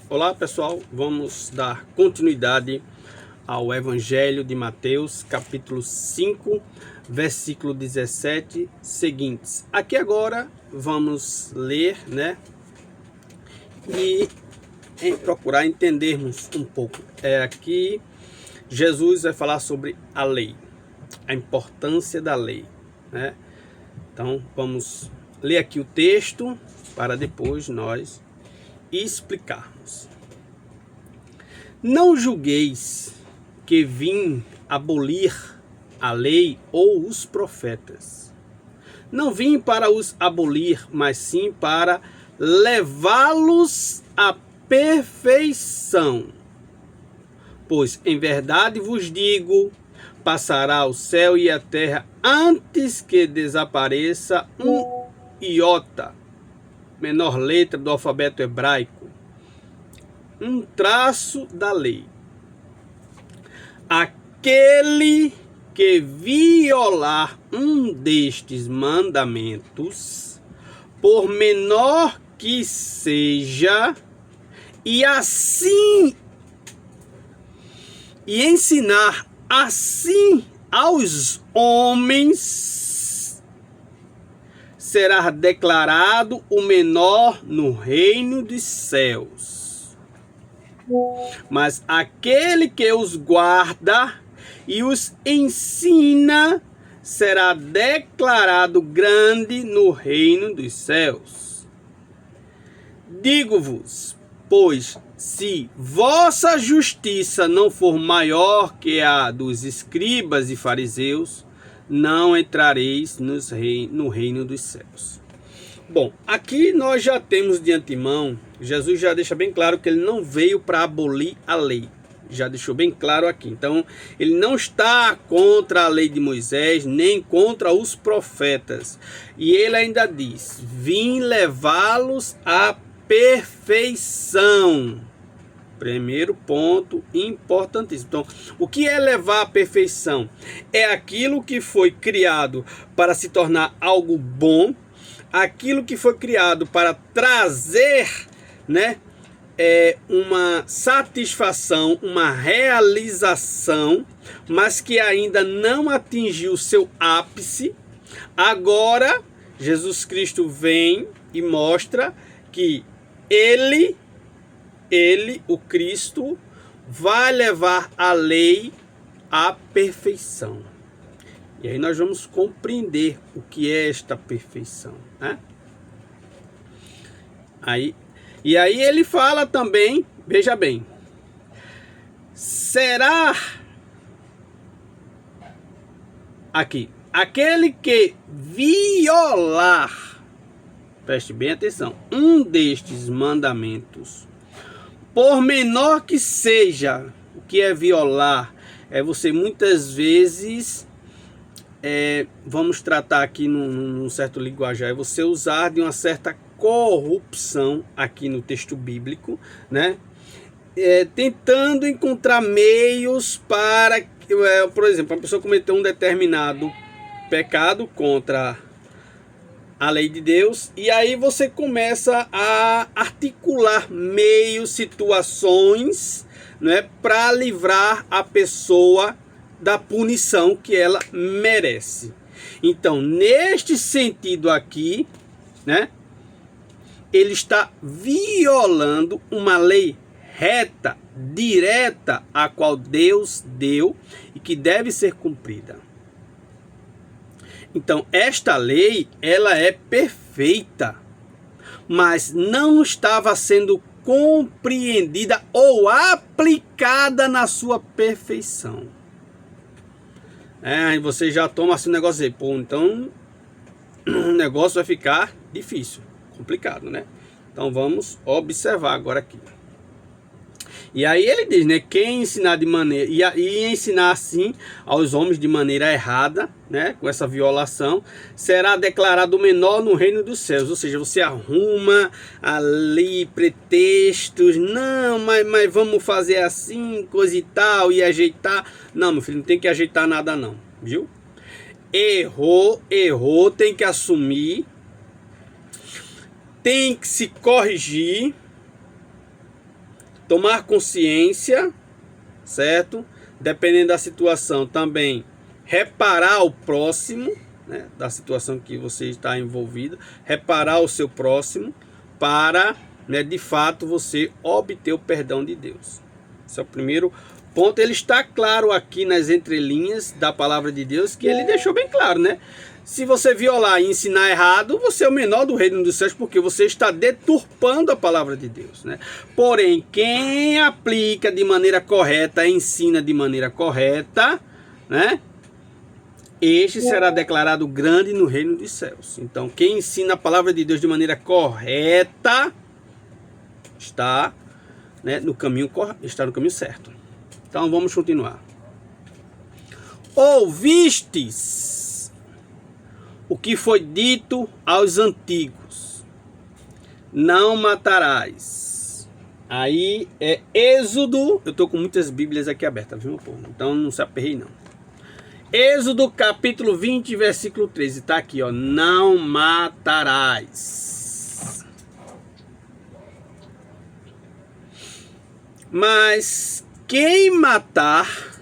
Olá pessoal, vamos dar continuidade ao Evangelho de Mateus, capítulo 5, versículo 17 seguintes. Aqui agora vamos ler, e procurar entendermos um pouco. Aqui Jesus vai falar sobre a lei, a importância da lei, Então vamos ler aqui o texto para depois nós explicarmos. Não julgueis que vim abolir a lei ou os profetas. Não vim para os abolir, mas sim para levá-los à perfeição. Pois em verdade vos digo, passará o céu e a terra antes que desapareça um iota, menor letra do alfabeto hebraico, um traço da lei. Aquele que violar um destes mandamentos, por menor que seja, e ensinar assim aos homens, será declarado o menor no reino dos céus. Mas aquele que os guarda e os ensina será declarado grande no reino dos céus. Digo-vos, pois, se vossa justiça não for maior que a dos escribas e fariseus, não entrareis no reino dos céus. Bom, aqui nós já temos de antemão, Jesus já deixa bem claro que ele não veio para abolir a lei. Já deixou bem claro aqui. Então, ele não está contra a lei de Moisés, nem contra os profetas. E ele ainda diz, vim levá-los à perfeição. Primeiro ponto importantíssimo. Então, o que é levar à perfeição? É aquilo que foi criado para se tornar algo bom, aquilo que foi criado para trazer, uma satisfação, uma realização, mas que ainda não atingiu seu ápice. Agora, Jesus Cristo vem e mostra que Ele, o Cristo, vai levar a lei à perfeição. E aí nós vamos compreender o que é esta perfeição, E aí ele fala também, veja bem, será aqui, aquele que violar, preste bem atenção, um destes mandamentos, por menor que seja. O que é violar? É você muitas vezes, vamos tratar aqui num certo linguajar, é você usar de uma certa corrupção aqui no texto bíblico, tentando encontrar meios para, por exemplo, a pessoa cometeu um determinado pecado contra a lei de Deus, e aí você começa a articular meios, situações, para livrar a pessoa da punição que ela merece. Então, neste sentido aqui, ele está violando uma lei reta, direta, a qual Deus deu e que deve ser cumprida. Então, esta lei, ela é perfeita, mas não estava sendo compreendida ou aplicada na sua perfeição. Aí você já toma assim um negócio aí, então o negócio vai ficar difícil, complicado, Então vamos observar agora aqui. E aí ele diz, quem ensinar de maneira, e ensinar assim aos homens de maneira errada, com essa violação, será declarado menor no reino dos céus. Ou seja, você arruma ali pretextos, não, mas vamos fazer assim, coisa e tal, e ajeitar. Não, meu filho, não tem que ajeitar nada não, viu? Errou, tem que assumir, tem que se corrigir, tomar consciência, certo? Dependendo da situação também, reparar o próximo, né, da situação que você está envolvido, reparar o seu próximo para, né, de fato você obter o perdão de Deus. Esse é o primeiro ponto. Ele está claro aqui nas entrelinhas da palavra de Deus, que ele deixou bem claro, né? Se você violar e ensinar errado, você é o menor do reino dos céus, porque você está deturpando a palavra de Deus, né? Porém, quem aplica de maneira correta, ensina de maneira correta, né? Este será declarado grande no reino dos céus. Então, quem ensina a palavra de Deus de maneira correta está, né, no caminho certo. Então, vamos continuar. Ouvistes o que foi dito aos antigos: não matarás. Aí é Êxodo. Eu estou com muitas bíblias aqui abertas, viu, meu povo? Então não se aperrei, não. Êxodo capítulo 20, versículo 13. Está aqui, ó. Não matarás. Mas quem matar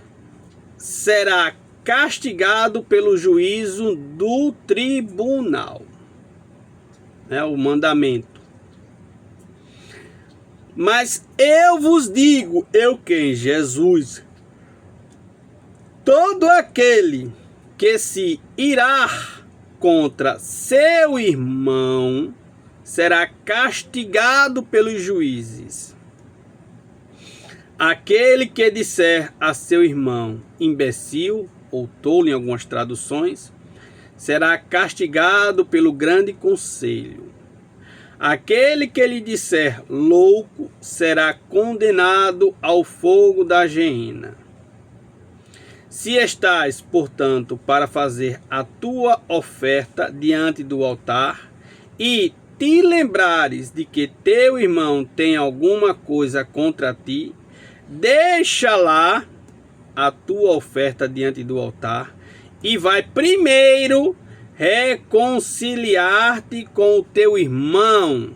será castigado pelo juízo do tribunal. É o mandamento. Mas eu vos digo, eu quem? Jesus. Todo aquele que se irá contra seu irmão será castigado pelos juízes. Aquele que disser a seu irmão imbecil ou tolo em algumas traduções, será castigado pelo grande conselho. Aquele que lhe disser louco será condenado ao fogo da geena. Se estás, portanto, para fazer a tua oferta diante do altar e te lembrares de que teu irmão tem alguma coisa contra ti, deixa lá a tua oferta diante do altar e vai primeiro reconciliar-te com o teu irmão.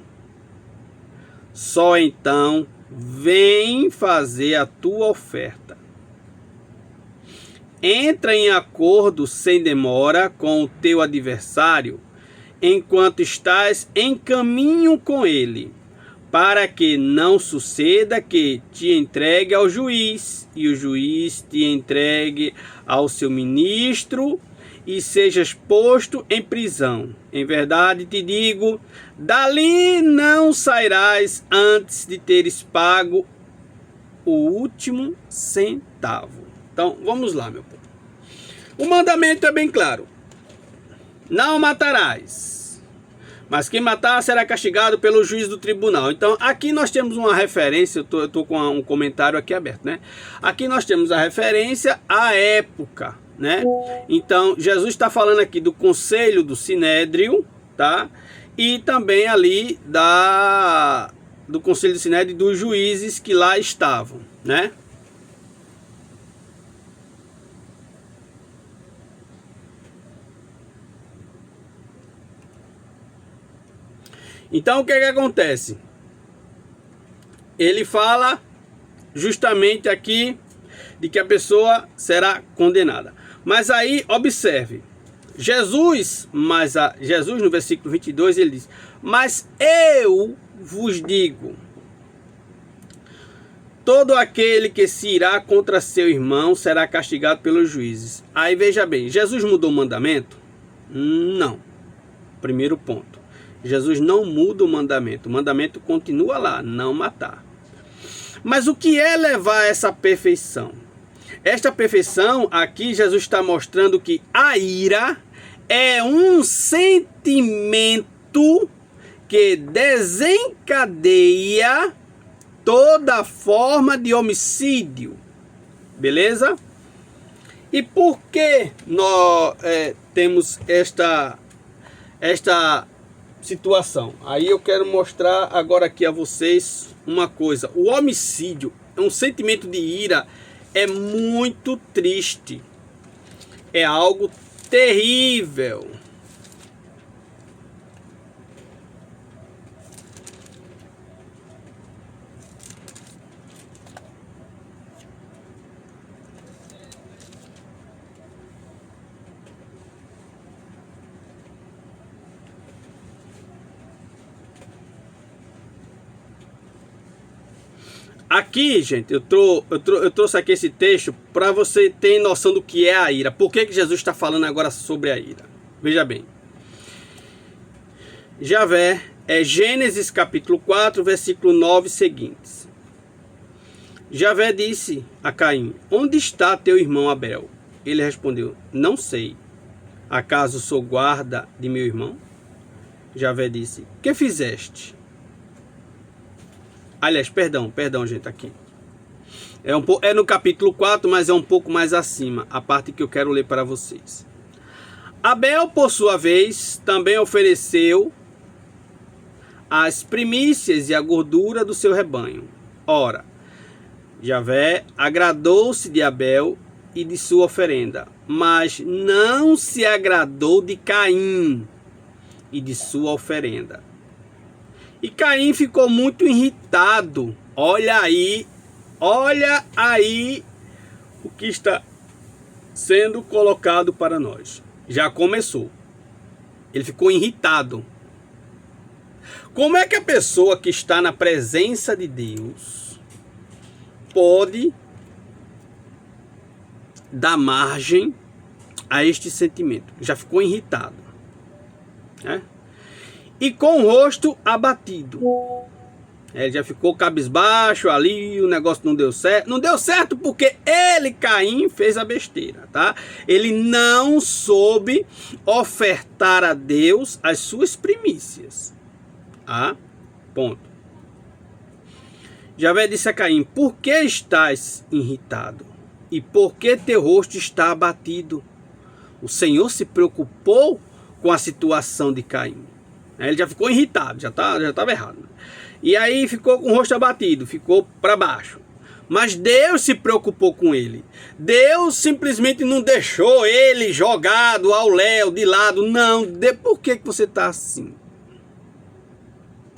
Só então vem fazer a tua oferta. Entra em acordo sem demora com o teu adversário, enquanto estás em caminho com ele, para que não suceda que te entregue ao juiz, e o juiz te entregue ao seu ministro, e sejas posto em prisão. Em verdade te digo, dali não sairás antes de teres pago o último centavo. Então, vamos lá, meu povo. O mandamento é bem claro. Não matarás. Mas quem matar será castigado pelo juiz do tribunal. Então, aqui nós temos uma referência. Eu estou com um comentário aqui aberto, né? Aqui nós temos a referência à época, né? Então, Jesus está falando aqui do conselho do Sinédrio, tá? E também ali do conselho do Sinédrio e dos juízes que lá estavam, né? Então o que é que acontece? Ele fala justamente aqui de que a pessoa será condenada. Mas aí observe, Jesus no versículo 22 ele diz: mas eu vos digo, todo aquele que se irá contra seu irmão será castigado pelos juízes. Aí veja bem, Jesus mudou o mandamento? Não. Primeiro ponto. Jesus não muda o mandamento continua lá, não matar. Mas o que é levar a essa perfeição? Esta perfeição, aqui Jesus está mostrando que a ira é um sentimento que desencadeia toda forma de homicídio. Beleza? E por que nós temos esta situação? Aí eu quero mostrar agora aqui a vocês uma coisa. O homicídio é um sentimento de ira, é muito triste, é algo terrível. Aqui, gente, eu trouxe aqui esse texto para você ter noção do que é a ira. Por que Jesus está falando agora sobre a ira? Veja bem. Javé é Gênesis capítulo 4, versículo 9 seguintes. Javé disse a Caim: onde está teu irmão Abel? Ele respondeu: não sei. Acaso sou guarda de meu irmão? Javé disse: que fizeste? Aliás, perdão, gente, aqui. É no capítulo 4, mas é um pouco mais acima, a parte que eu quero ler para vocês. Abel, por sua vez, também ofereceu as primícias e a gordura do seu rebanho. Ora, Javé agradou-se de Abel e de sua oferenda, mas não se agradou de Caim e de sua oferenda. E Caim ficou muito irritado. Olha aí o que está sendo colocado para nós. Já começou. Ele ficou irritado. Como é que a pessoa que está na presença de Deus pode dar margem a este sentimento? Já ficou irritado, né? E com o rosto abatido. Ele já ficou cabisbaixo ali, o negócio não deu certo. Não deu certo porque ele, Caim, fez a besteira, tá? Ele não soube ofertar a Deus as suas primícias. Ah, ponto. Javé disse a Caim: por que estás irritado? E por que teu rosto está abatido? O Senhor se preocupou com a situação de Caim. Ele já ficou irritado, já estava errado. E aí ficou com o rosto abatido, ficou para baixo. Mas Deus se preocupou com ele. Deus simplesmente não deixou ele jogado ao léu, de lado. Não, por que você está assim?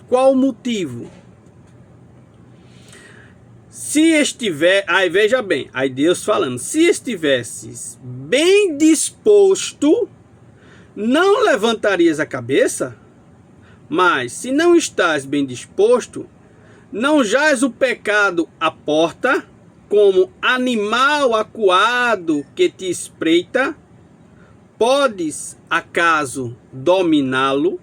Qual o motivo? Se estiver, aí veja bem, aí Deus falando, se estivesses bem disposto, não levantarias a cabeça? Mas se não estás bem disposto, não jaz o pecado à porta, como animal acuado que te espreita? Podes, acaso, dominá-lo?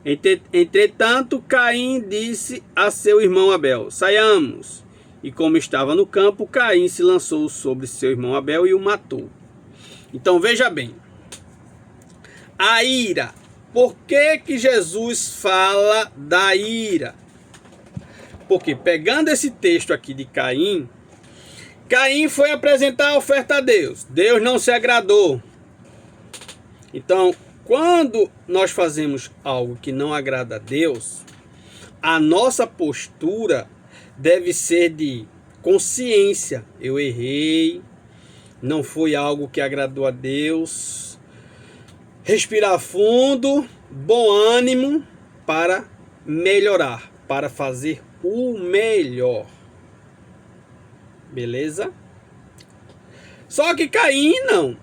Entretanto, Caim disse a seu irmão Abel: saiamos. E como estava no campo, Caim se lançou sobre seu irmão Abel e o matou. Então veja bem, a ira. Por que Jesus fala da ira? Porque pegando esse texto aqui de Caim, Caim foi apresentar a oferta a Deus. Deus não se agradou. Então, quando nós fazemos algo que não agrada a Deus, a nossa postura deve ser de consciência. Eu errei, não foi algo que agradou a Deus. Respirar fundo, bom ânimo para melhorar, para fazer o melhor. Beleza? Só que Caim não.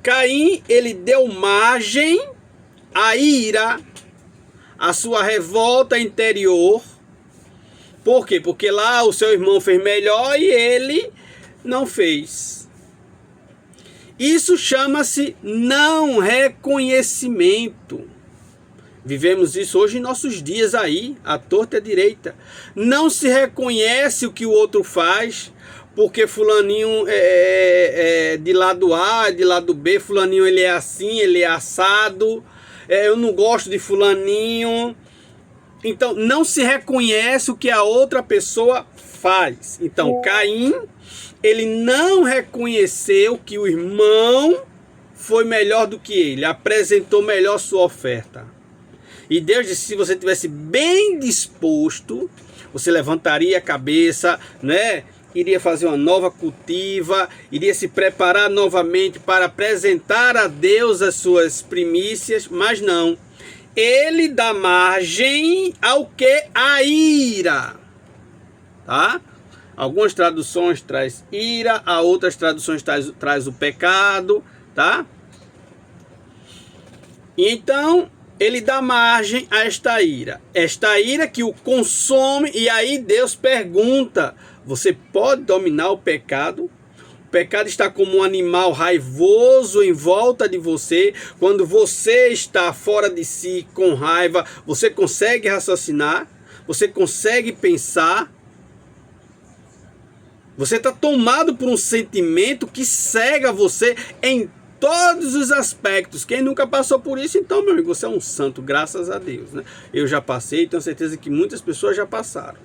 Caim, ele deu margem à ira, à sua revolta interior. Por quê? Porque lá o seu irmão fez melhor e ele não fez. Isso chama-se não reconhecimento. Vivemos isso hoje em nossos dias aí, à torta e à direita. Não se reconhece o que o outro faz, porque fulaninho é de lado A, de lado B, fulaninho ele é assim, ele é assado, eu não gosto de fulaninho. Então não se reconhece o que a outra pessoa faz. Então Caim, ele não reconheceu que o irmão foi melhor do que ele, apresentou melhor sua oferta. E Deus disse: se você tivesse bem disposto, você levantaria a cabeça, né? Iria fazer uma nova cultiva, iria se preparar novamente para apresentar a Deus as suas primícias, mas não. Ele dá margem ao que? A ira, tá? Algumas traduções traz ira, a outras traduções traz o pecado, tá? Então, ele dá margem a esta ira. Esta ira que o consome, e aí Deus pergunta: você pode dominar o pecado? O pecado está como um animal raivoso em volta de você. Quando você está fora de si, com raiva, você consegue raciocinar? Você consegue pensar? Você está tomado por um sentimento que cega você em todos os aspectos. Quem nunca passou por isso, então, meu amigo, você é um santo, graças a Deus, né? Eu já passei, tenho certeza que muitas pessoas já passaram.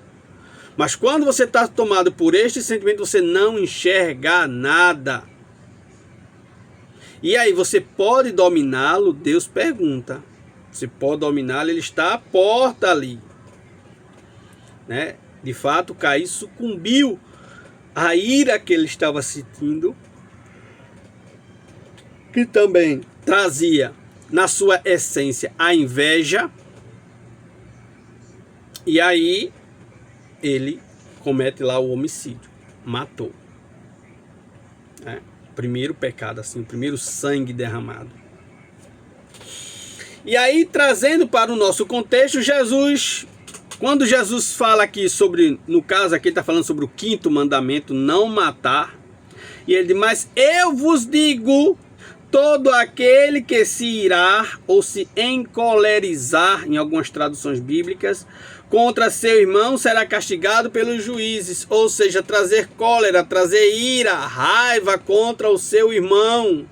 Mas quando você está tomado por este sentimento, você não enxerga nada. E aí, você pode dominá-lo? Deus pergunta. Você pode dominá-lo? Ele está à porta ali, né? De fato, Caim sucumbiu à ira que ele estava sentindo, que também trazia na sua essência a inveja. E aí ele comete lá o homicídio, matou, né? Primeiro pecado, assim, o primeiro sangue derramado. E aí, trazendo para o nosso contexto, quando Jesus fala aqui sobre, no caso aqui está falando sobre o 5º mandamento, não matar, e ele diz: mas eu vos digo, todo aquele que se irar ou se encolerizar, em algumas traduções bíblicas, contra seu irmão será castigado pelos juízes. Ou seja, trazer cólera, trazer ira, raiva contra o seu irmão.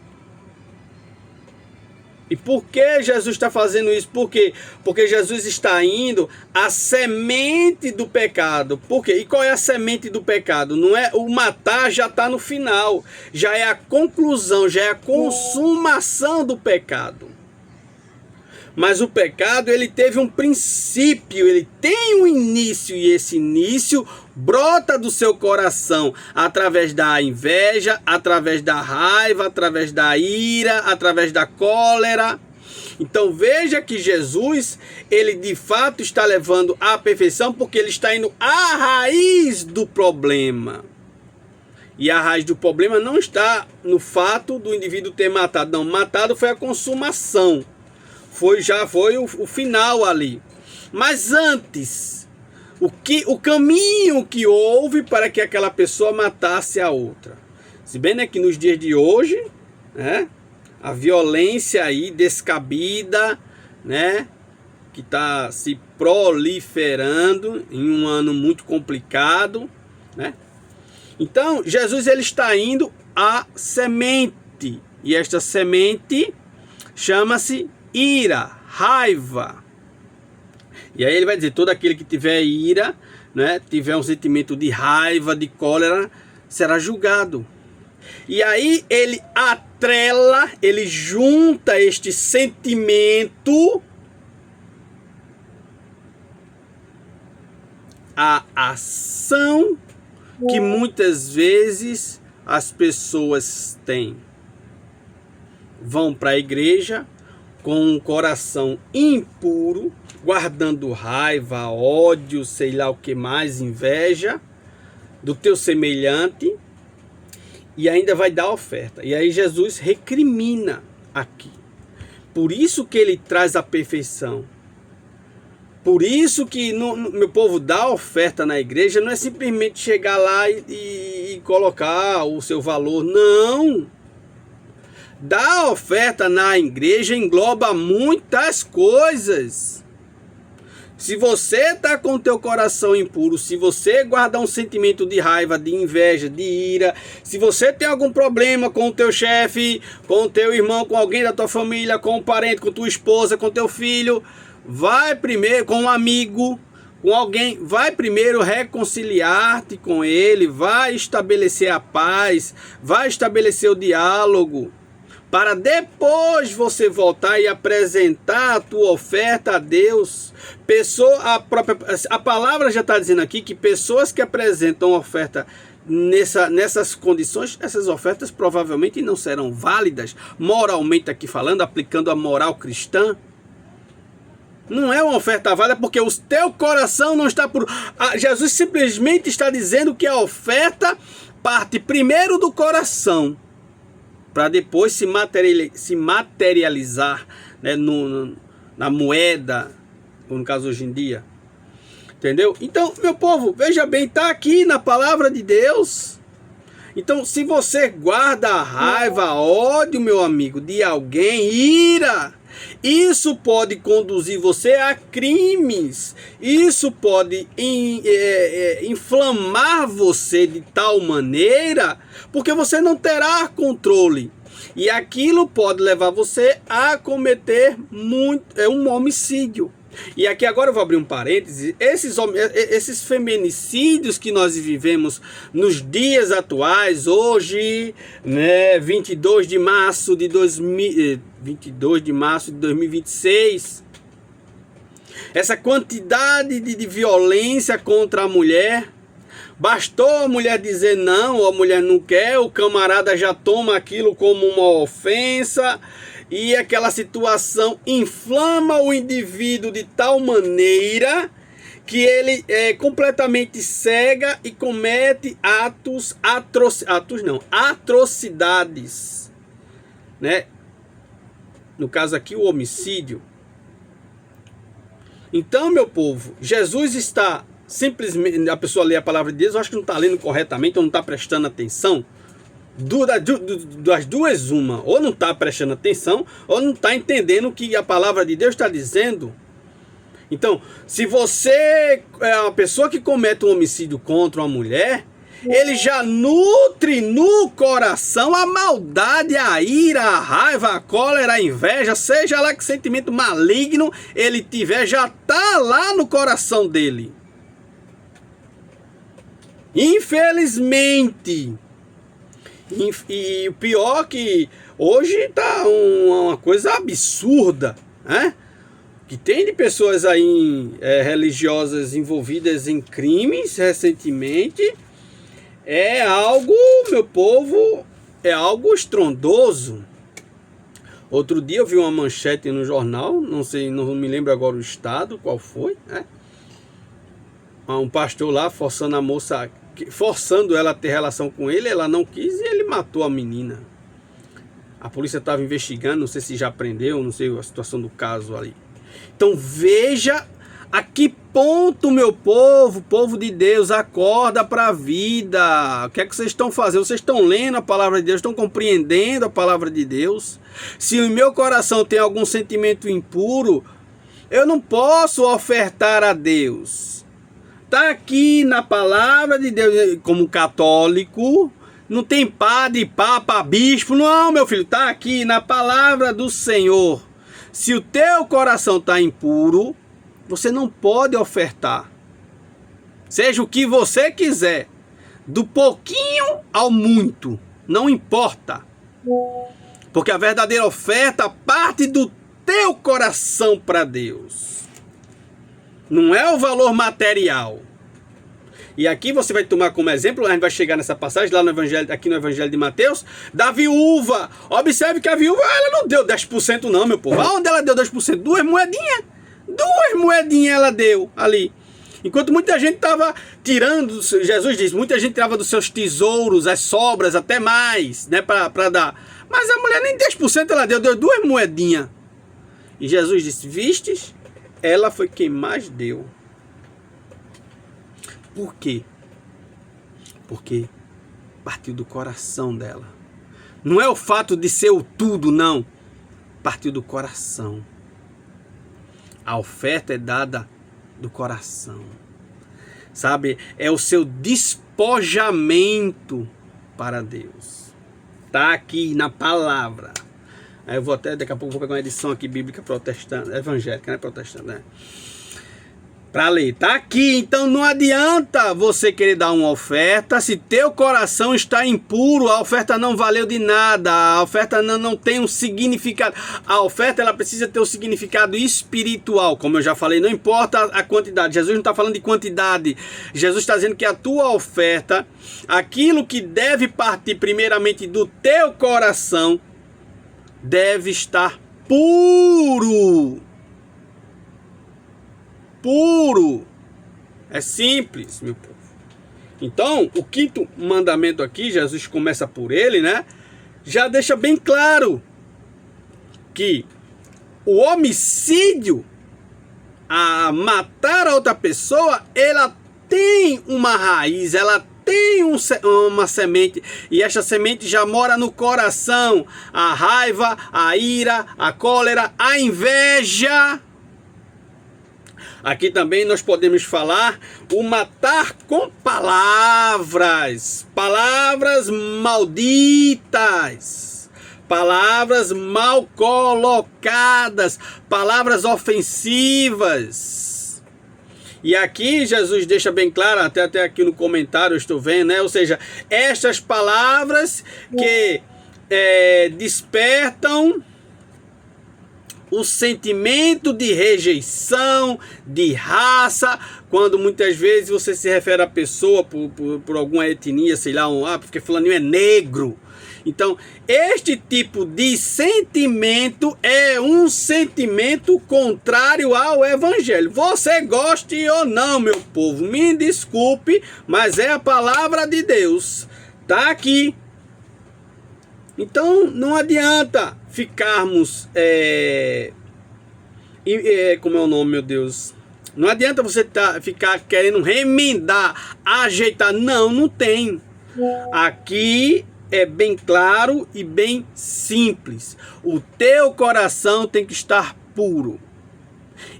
E por que Jesus está fazendo isso? Por quê? Porque Jesus está indo à semente do pecado. Por quê? E qual é a semente do pecado? Não é o matar, já está no final. Já é a conclusão, já é a consumação do pecado. Mas o pecado, ele teve um princípio, ele tem um início, e esse início brota do seu coração através da inveja, através da raiva, através da ira, através da cólera. Então veja que Jesus, ele de fato está levando à perfeição, porque ele está indo à raiz do problema. E a raiz do problema não está no fato do indivíduo ter matado. Não, matado foi a consumação. Já foi o final ali. Mas antes, o caminho que houve para que aquela pessoa matasse a outra. Se bem, né, que nos dias de hoje, né, a violência aí descabida, né, que está se proliferando em um ano muito complicado, né? Então, Jesus, ele está indo à semente. E esta semente chama-se ira, raiva. E aí ele vai dizer: todo aquele que tiver ira, né, tiver um sentimento de raiva, de cólera, será julgado. E aí ele atrela, ele junta este sentimento à ação que muitas vezes as pessoas têm. Vão para a igreja com um coração impuro, guardando raiva, ódio, sei lá o que mais, inveja do teu semelhante, e ainda vai dar oferta. E aí Jesus recrimina aqui. Por isso que ele traz a perfeição. Por isso que meu povo, dá oferta na igreja não é simplesmente chegar lá e colocar o seu valor. Não. Dar oferta na igreja engloba muitas coisas. Se você está com o teu coração impuro, se você guardar um sentimento de raiva, de inveja, de ira, se você tem algum problema com o teu chefe, com o teu irmão, com alguém da tua família, com um parente, com tua esposa, com teu filho, vai primeiro, com um amigo, com alguém, vai primeiro reconciliar-te com ele, vai estabelecer a paz, vai estabelecer o diálogo, para depois você voltar e apresentar a tua oferta a Deus. A palavra já está dizendo aqui que pessoas que apresentam oferta nessas condições, essas ofertas provavelmente não serão válidas, moralmente aqui falando, aplicando a moral cristã. Não é uma oferta válida porque o teu coração não está puro. Jesus simplesmente está dizendo que a oferta parte primeiro do coração, para depois se materializar, né, na moeda, ou no caso hoje em dia. Entendeu? Então, meu povo, veja bem, está aqui na palavra de Deus. Então, se você guarda raiva, ódio, meu amigo, de alguém, ira, isso pode conduzir você a crimes. Isso pode inflamar você de tal maneira, porque você não terá controle. E aquilo pode levar você a cometer um homicídio. E aqui agora eu vou abrir um parêntese. Esses feminicídios que nós vivemos nos dias atuais, hoje, né, 22 de março de 2026, essa quantidade de violência contra a mulher. Bastou a mulher dizer não, ou a mulher não quer, o camarada já toma aquilo como uma ofensa, e aquela situação inflama o indivíduo de tal maneira que ele é completamente cega e comete atrocidades, né? No caso aqui, o homicídio. Então, meu povo, Jesus está simplesmente, a pessoa lê a palavra de Deus, eu acho que não está lendo corretamente, ou não está prestando atenção. Das duas, uma, ou não está prestando atenção, ou não está entendendo o que a palavra de Deus está dizendo. Então, se você é uma pessoa que comete um homicídio contra uma mulher, ele já nutre no coração a maldade, a ira, a raiva, a cólera, a inveja, seja lá que sentimento maligno ele tiver, já está lá no coração dele. Infelizmente. E o pior que hoje está uma coisa absurda, né? Que tem de pessoas aí religiosas envolvidas em crimes recentemente. É algo, meu povo, é algo estrondoso. Outro dia eu vi uma manchete no jornal, não sei, não me lembro agora o estado, qual foi, né? Um pastor lá forçando a moça, forçando ela a ter relação com ele, ela não quis e ele matou a menina. A polícia estava investigando, não sei se já prendeu, não sei a situação do caso ali. Então veja a que ponto, meu povo, povo de Deus, acorda para a vida. O que é que vocês estão fazendo? Vocês estão lendo a palavra de Deus, estão compreendendo a palavra de Deus? Se o meu coração tem algum sentimento impuro, eu não posso ofertar a Deus. Está aqui na palavra de Deus, como católico, não tem padre, papa, bispo, não, meu filho, está aqui na palavra do Senhor. Se o teu coração está impuro, você não pode ofertar. Seja o que você quiser, do pouquinho ao muito, não importa. Porque a verdadeira oferta parte do teu coração para Deus. Não é o valor material. E aqui você vai tomar como exemplo, a gente vai chegar nessa passagem lá no Evangelho, aqui no Evangelho de Mateus, da viúva. Observe que a viúva, ela não deu 10% não, meu povo. Aonde ela deu 10%? 2 moedinhas. 2 moedinhas ela deu ali. Enquanto muita gente estava tirando, Jesus diz, muita gente tirava dos seus tesouros, as sobras, até mais, né, para dar. Mas a mulher nem 10% ela deu 2 moedinhas. E Jesus disse, vistes? Ela foi quem mais deu. Por quê? Porque partiu do coração dela. Não é o fato de ser o tudo, não. Partiu do coração. A oferta é dada do coração. Sabe? É o seu despojamento para Deus. Está aqui na palavra. Aí eu vou até, daqui a pouco, vou pegar uma edição aqui bíblica protestante, evangélica, né? Protestante, né? Para ler, tá aqui. Então não adianta você querer dar uma oferta se teu coração está impuro. A oferta não valeu de nada. A oferta não tem um significado. A oferta ela precisa ter um significado espiritual. Como eu já falei, não importa a quantidade. Jesus não está falando de quantidade. Jesus está dizendo que a tua oferta, aquilo que deve partir primeiramente do teu coração, deve estar puro. Puro. É simples, meu povo. Então, o 5º mandamento aqui, Jesus começa por ele, né? Já deixa bem claro que o homicídio, a matar a outra pessoa, ela tem uma raiz, ela tem uma semente, e essa semente já mora no coração. A raiva, a ira, a cólera, a inveja. Aqui também nós podemos falar o matar com palavras, palavras malditas, palavras mal colocadas, palavras ofensivas. E aqui Jesus deixa bem claro, até aqui no comentário eu estou vendo, né? Ou seja, estas palavras que despertam o sentimento de rejeição, de raça, quando muitas vezes você se refere à pessoa por alguma etnia, sei lá, porque fulaninho é negro. Então, este tipo de sentimento é um sentimento contrário ao evangelho. Você goste ou não, meu povo, me desculpe, mas é a palavra de Deus. Tá aqui. Então, não adianta ficarmos... como é o nome, meu Deus? Não adianta você ficar querendo remendar, ajeitar. Não, não tem. Aqui é bem claro e bem simples. O teu coração tem que estar puro.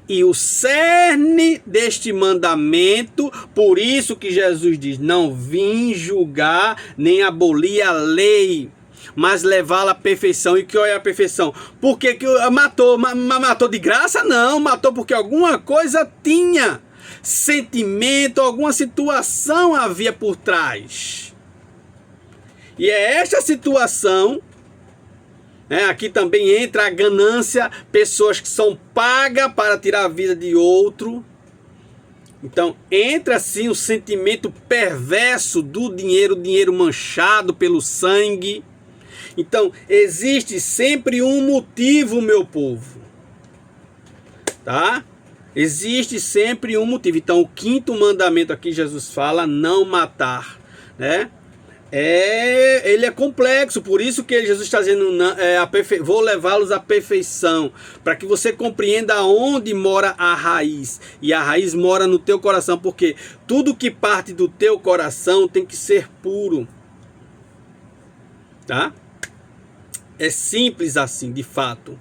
E o cerne deste mandamento, por isso que Jesus diz, não vim julgar nem abolir a lei, mas levá-la à perfeição. E que é a perfeição? Porque que matou de graça? Não, matou porque alguma coisa tinha, sentimento, alguma situação havia por trás. E é esta situação, aqui também entra a ganância, pessoas que são pagas para tirar a vida de outro. Então entra assim o sentimento perverso do dinheiro manchado pelo sangue. Então, existe sempre um motivo, meu povo. Tá? Existe sempre um motivo. Então, o quinto mandamento aqui, Jesus fala, não matar. Né? Ele é complexo, por isso que Jesus está dizendo, vou levá-los à perfeição. Para que você compreenda onde mora a raiz. E a raiz mora no teu coração, porque tudo que parte do teu coração tem que ser puro. Tá? É simples assim, de fato.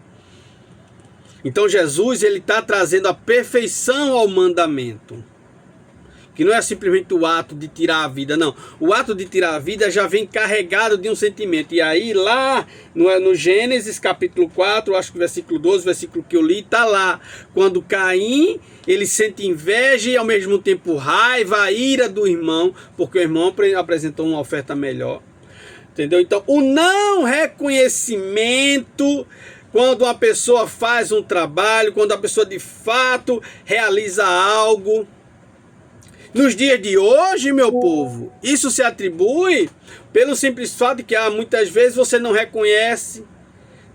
Então Jesus, ele está trazendo a perfeição ao mandamento. Que não é simplesmente o ato de tirar a vida, não. O ato de tirar a vida já vem carregado de um sentimento. E aí lá no Gênesis capítulo 4, acho que versículo 12, versículo que eu li, está lá. Quando Caim, ele sente inveja e ao mesmo tempo raiva, a ira do irmão, porque o irmão apresentou uma oferta melhor. Entendeu? Então, o não reconhecimento, quando uma pessoa faz um trabalho, quando a pessoa de fato realiza algo. Nos dias de hoje, meu povo, isso se atribui pelo simples fato de que muitas vezes você não reconhece,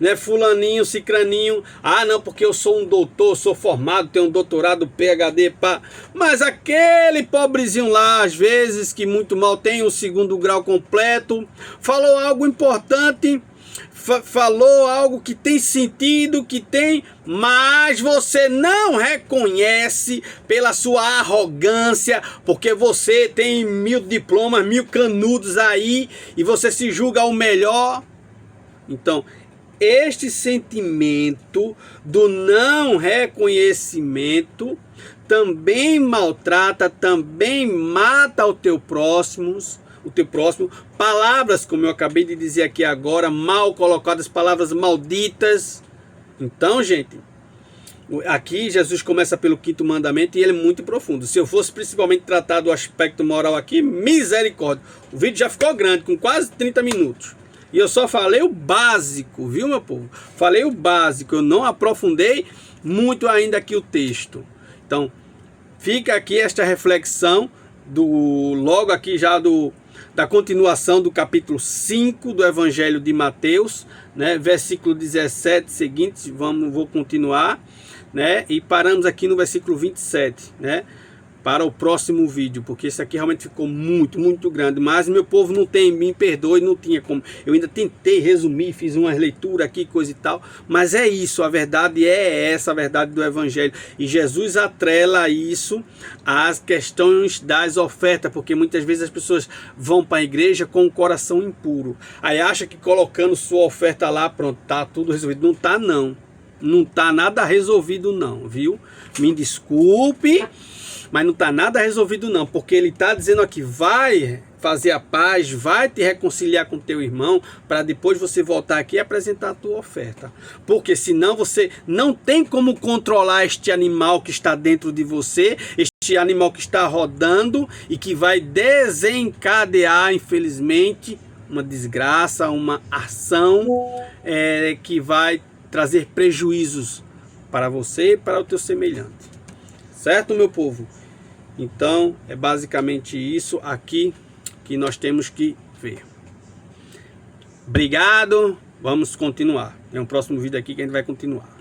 né, fulaninho, cicraninho. Não, porque eu sou um doutor, sou formado, tenho um doutorado, PhD, pá. Mas aquele pobrezinho lá, às vezes, que muito mal tem o segundo grau completo, falou algo importante, falou algo que tem sentido, mas você não reconhece pela sua arrogância, porque você tem 1000 diplomas, 1000 canudos aí, e você se julga o melhor. Então, este sentimento do não reconhecimento também maltrata, também mata o teu próximo. Palavras, como eu acabei de dizer aqui agora, mal colocadas, palavras malditas. Então, gente, aqui Jesus começa pelo quinto mandamento e ele é muito profundo. Se eu fosse principalmente tratar do aspecto moral aqui, misericórdia. O vídeo já ficou grande, com quase 30 minutos. E eu só falei o básico, viu, meu povo? Falei o básico, eu não aprofundei muito ainda aqui o texto. Então, fica aqui esta reflexão, logo aqui já da continuação do capítulo 5 do Evangelho de Mateus, né? Versículo 17 seguinte, vou continuar, né? E paramos aqui no versículo 27, né? para o próximo vídeo, porque esse aqui realmente ficou muito grande, mas meu povo não tem, me perdoe, não tinha como, eu ainda tentei resumir, fiz uma leitura aqui, coisa e tal, mas é isso, a verdade é essa, a verdade do evangelho, e Jesus atrela isso às questões das ofertas, porque muitas vezes as pessoas vão para a igreja com o coração impuro, aí acha que colocando sua oferta lá, pronto, tá tudo resolvido, não tá não, não tá nada resolvido não, viu? Me desculpe, mas não está nada resolvido não, porque ele está dizendo aqui, vai fazer a paz, vai te reconciliar com teu irmão, para depois você voltar aqui e apresentar a tua oferta. Porque senão você não tem como controlar este animal que está dentro de você, este animal que está rodando e que vai desencadear, infelizmente, uma desgraça, uma ação que vai trazer prejuízos para você e para o teu semelhante. Certo, meu povo? Então, é basicamente isso aqui que nós temos que ver. Obrigado, vamos continuar. Tem um próximo vídeo aqui que a gente vai continuar.